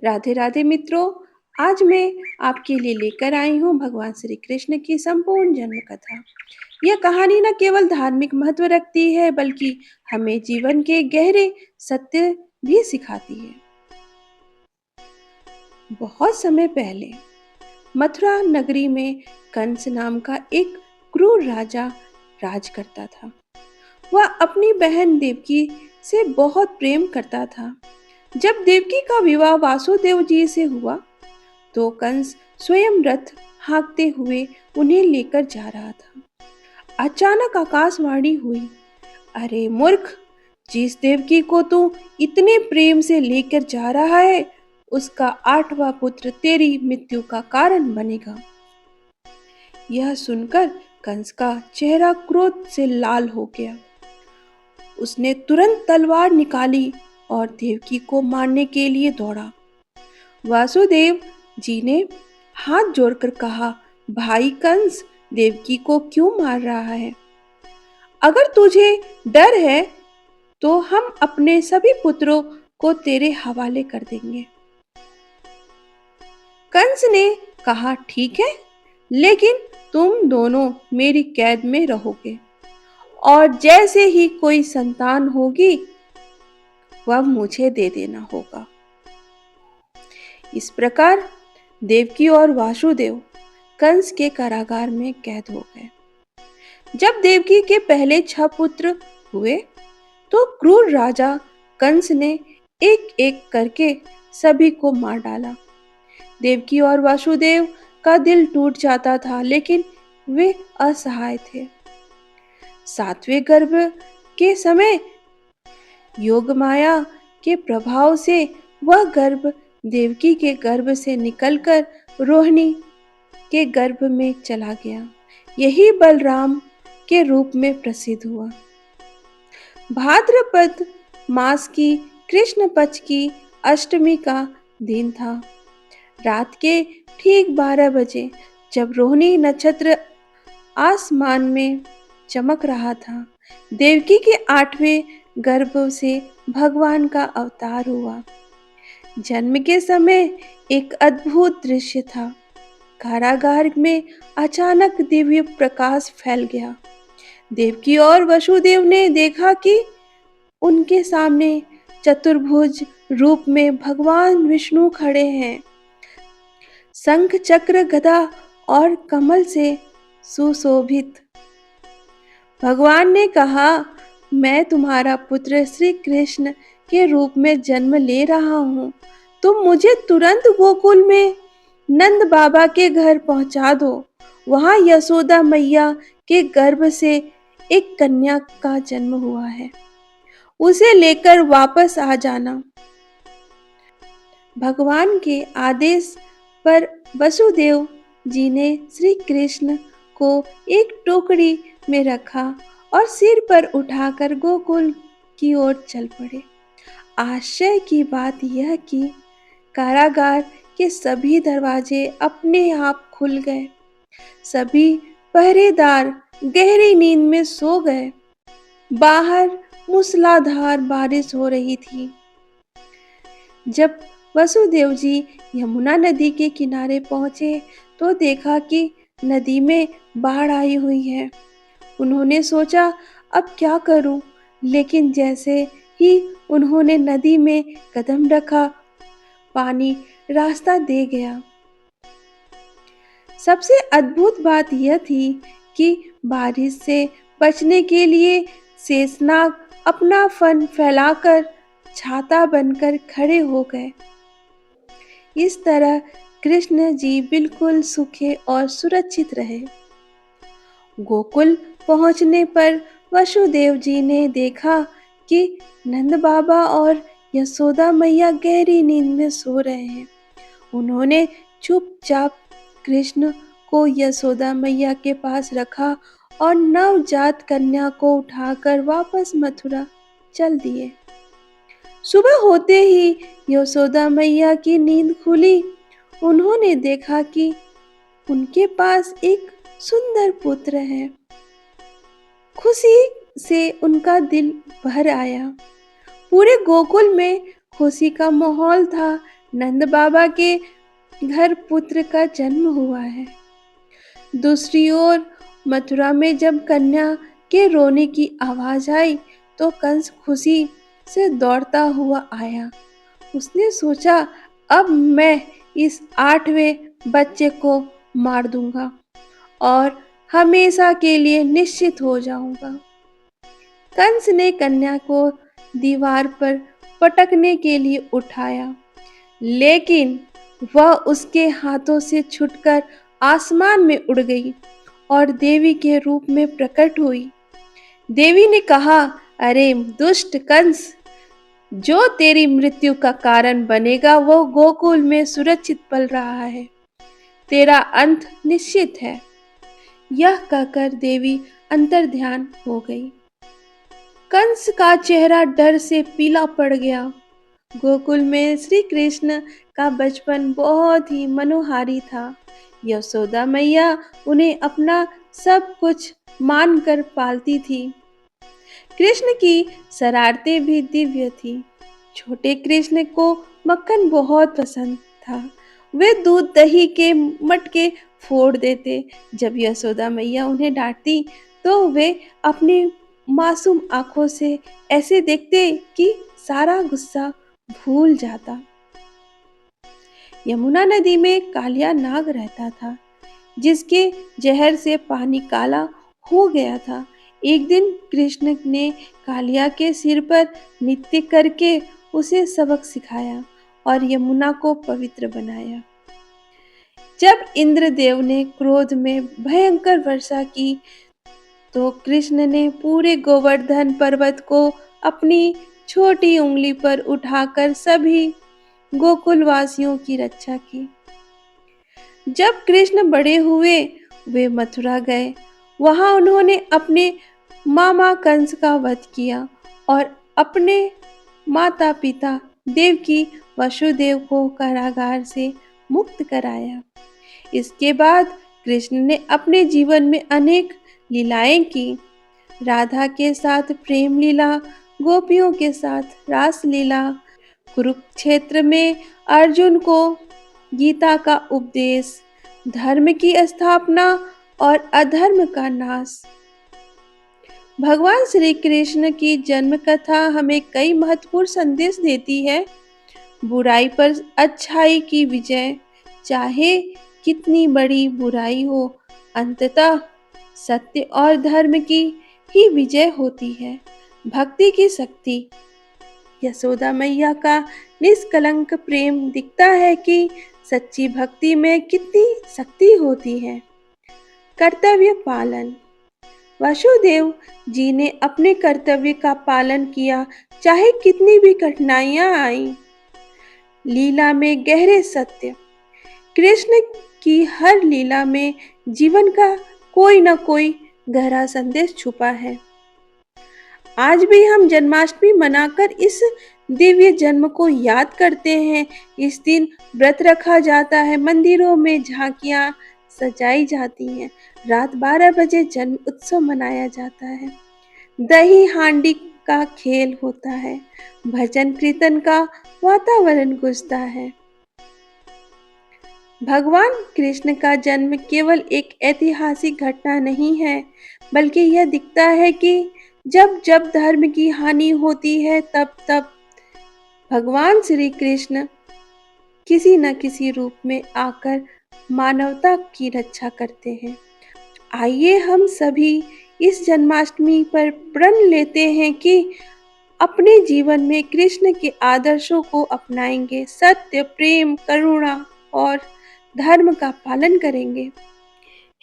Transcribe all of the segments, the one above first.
राधे राधे मित्रों। आज मैं आपके लिए लेकर आई हूँ भगवान श्री कृष्ण की संपूर्ण जन्म कथा। यह कहानी न केवल धार्मिक महत्व रखती है बल्कि हमें जीवन के गहरे सत्य भी सिखाती है। बहुत समय पहले मथुरा नगरी में कंस नाम का एक क्रूर राजा राज करता था। वह अपनी बहन देवकी से बहुत प्रेम करता था। जब देवकी का विवाह वासुदेव जी से हुआ तो कंस स्वयं रथ हाँकते हुए उन्हें लेकर जा रहा था। अचानक आकाशवाणी हुई, अरे मूर्ख, जिस देवकी को तू इतने प्रेम से लेकर जा रहा है उसका 8वां पुत्र तेरी मृत्यु का कारण बनेगा। यह सुनकर कंस का चेहरा क्रोध से लाल हो गया। उसने तुरंत तलवार निकाली और देवकी को मारने के लिए दौड़ा। वासुदेव जी ने हाथ जोड़कर कहा, भाई कंस, देवकी को क्यों मार रहा है? अगर तुझे डर है तो हम अपने सभी पुत्रों को तेरे हवाले कर देंगे। कंस ने कहा, ठीक है, लेकिन तुम दोनों मेरी कैद में रहोगे और जैसे ही कोई संतान होगी वह मुझे दे देना होगा। इस प्रकार देवकी और वासुदेव कंस के कारागार में कैद हो गए। जब देवकी के पहले 6 पुत्र हुए तो क्रूर राजा कंस ने एक एक करके सभी को मार डाला। देवकी और वासुदेव का दिल टूट जाता था, लेकिन वे असहाय थे। 7वें गर्भ के समय योगमाया के प्रभाव से वह गर्भ देवकी के गर्भ से निकलकर रोहिणी के गर्भ में चला गया। यही बलराम के रूप में प्रसिद्ध हुआ। भाद्रपद मास की कृष्ण पक्ष की अष्टमी का दिन था। रात के ठीक 12 बजे जब रोहिणी नक्षत्र आसमान में चमक रहा था, देवकी के 8वें गर्भ से भगवान का अवतार हुआ। जन्म के समय एक अद्भुत दृश्य था। कारागार में अचानक दिव्य प्रकाश फैल गया। देवकी और वसुदेव ने देखा कि उनके सामने चतुर्भुज रूप में भगवान विष्णु खड़े हैं। शंख चक्र गदा और कमल से सुशोभित। भगवान ने कहा, मैं तुम्हारा पुत्र श्री कृष्ण के रूप में जन्म ले रहा हूँ। तुम मुझे तुरंत गोकुल में नंद बाबा के घर पहुंचा दो। वहां यशोदा मैया के गर्भ से एक कन्या का जन्म हुआ है। उसे लेकर वापस आ जाना। भगवान के आदेश पर वसुदेव जी ने श्री कृष्ण को एक टोकरी में रखा और सिर पर उठाकर गोकुल की ओर चल पड़े। आश्चर्य की बात यह कि कारागार के सभी दरवाजे अपने आप खुल गए। सभी पहरेदार गहरी नींद में सो गए। बाहर मूसलाधार बारिश हो रही थी। जब वसुदेव जी यमुना नदी के किनारे पहुंचे तो देखा कि नदी में बाढ़ आई हुई है। उन्होंने सोचा, अब क्या करूं? लेकिन जैसे ही उन्होंने नदी में कदम रखा, पानी रास्ता दे गया। सबसे अद्भुत बात यह थी कि बारिश से बचने के लिए शेषनाग अपना फन फैलाकर छाता बनकर खड़े हो गए। इस तरह कृष्ण जी बिल्कुल सूखे और सुरक्षित रहे। गोकुल पहुंचने पर वसुदेव जी ने देखा कि नंद बाबा और यशोदा मैया गहरी नींद में सो रहे हैं। उन्होंने चुपचाप कृष्ण को यशोदा मैया के पास रखा और नवजात कन्या को उठाकर वापस मथुरा चल दिए। सुबह होते ही यशोदा मैया की नींद खुली। उन्होंने देखा कि उनके पास एक सुंदर पुत्र है। खुशी से उनका दिल भर आया। पूरे गोकुल में खुशी का माहौल था। नंद बाबा के घर पुत्र का जन्म हुआ है। दूसरी ओर मथुरा में जब कन्या के रोने की आवाज आई तो कंस खुशी से दौड़ता हुआ आया। उसने सोचा, अब मैं इस 8वें बच्चे को मार दूंगा और हमेशा के लिए निश्चित हो जाऊंगा। कंस ने कन्या को दीवार पर पटकने के लिए उठाया, लेकिन वह उसके हाथों से छूटकर आसमान में उड़ गई और देवी के रूप में प्रकट हुई। देवी ने कहा, अरे दुष्ट कंस, जो तेरी मृत्यु का कारण बनेगा वो गोकुल में सुरक्षित पल रहा है। तेरा अंत निश्चित है। यह कहकर देवी अंतर्ध्यान हो गई। कंस का चेहरा डर से पीला पड़ गया। गोकुल में श्री कृष्ण का बचपन बहुत ही मनोहारी था। यशोदा मैया उन्हें अपना सब कुछ मानकर पालती थी। कृष्ण की शरारतें भी दिव्य थी। छोटे कृष्ण को मक्खन बहुत पसंद था। वे दूध दही के मटके फोड़ देते। जब यशोदा मैया उन्हें डांटती तो वे अपनी मासूम आंखों से ऐसे देखते कि सारा गुस्सा भूल जाता। यमुना नदी में कालिया नाग रहता था, जिसके जहर से पानी काला हो गया था। एक दिन कृष्ण ने कालिया के सिर पर नृत्य करके उसे सबक सिखाया और यमुना को पवित्र बनाया। जब इंद्रदेव ने क्रोध में भयंकर वर्षा की तो कृष्ण ने पूरे गोवर्धन पर्वत को अपनी छोटी उंगली पर उठाकर सभी गोकुलवासियों की रक्षा की। जब कृष्ण बड़े हुए वे मथुरा गए। वहां उन्होंने अपने मामा कंस का वध किया और अपने माता पिता देवकी वसुदेव को कारागार से मुक्त कराया। इसके बाद कृष्ण ने अपने जीवन में अनेक लीलाएं की। राधा के साथ प्रेम लीला, गोपियों के साथ रास लीला, कुरुक्षेत्र में अर्जुन को गीता का उपदेश, धर्म की स्थापना और अधर्म का नाश। भगवान श्री कृष्ण की जन्म कथा हमें कई महत्वपूर्ण संदेश देती है। बुराई पर अच्छाई की विजय, चाहे कितनी बड़ी बुराई हो, अंततः सत्य और धर्म की ही विजय होती है। भक्ति की शक्ति। यशोदा मैया का निष्कलंक प्रेम दिखता है कि सच्ची भक्ति में कितनी शक्ति होती है। कर्तव्य पालन। वसुदेव जी ने अपने कर्तव्य का पालन किया, चाहे कितनी भी कठिनाइयां आईं। लीला में गहरे सत्य। कृष्ण की हर लीला में जीवन का कोई न कोई गहरा संदेश छुपा है। आज भी हम जन्माष्टमी मनाकर इस दिव्य जन्म को याद करते हैं। इस दिन व्रत रखा जाता है, मंदिरों में झांकियां सजाई जाती हैं, रात 12 बजे जन्म उत्सव मनाया जाता है, दही हांडी का खेल होता है, भजन कीर्तन का वातावरण गूंजता है। भगवान कृष्ण का जन्म केवल एक ऐतिहासिक घटना नहीं है, बल्कि यह दिखता है कि जब जब धर्म की हानि होती है तब तब भगवान श्री कृष्ण किसी न किसी रूप में आकर मानवता की रक्षा करते हैं। आइए हम सभी इस जन्माष्टमी पर प्रण लेते हैं कि अपने जीवन में कृष्ण के आदर्शों को अपनाएंगे, सत्य, प्रेम, करुणा और धर्म का पालन करेंगे।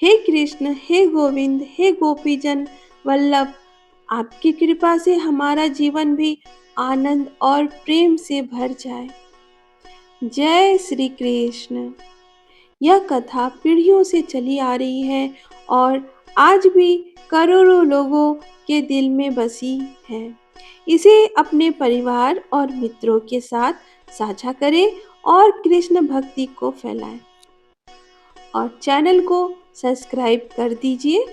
हे कृष्ण, हे गोविंद, हे गोपीजन वल्लभ, आपकी कृपा से हमारा जीवन भी आनंद और प्रेम से भर जाए। जय श्री कृष्ण। यह कथा पीढ़ियों से चली आ रही है और आज भी करोड़ों लोगों के दिल में बसी है। इसे अपने परिवार और मित्रों के साथ साझा करें और कृष्ण भक्ति को फैलाएं और चैनल को सब्सक्राइब कर दीजिए।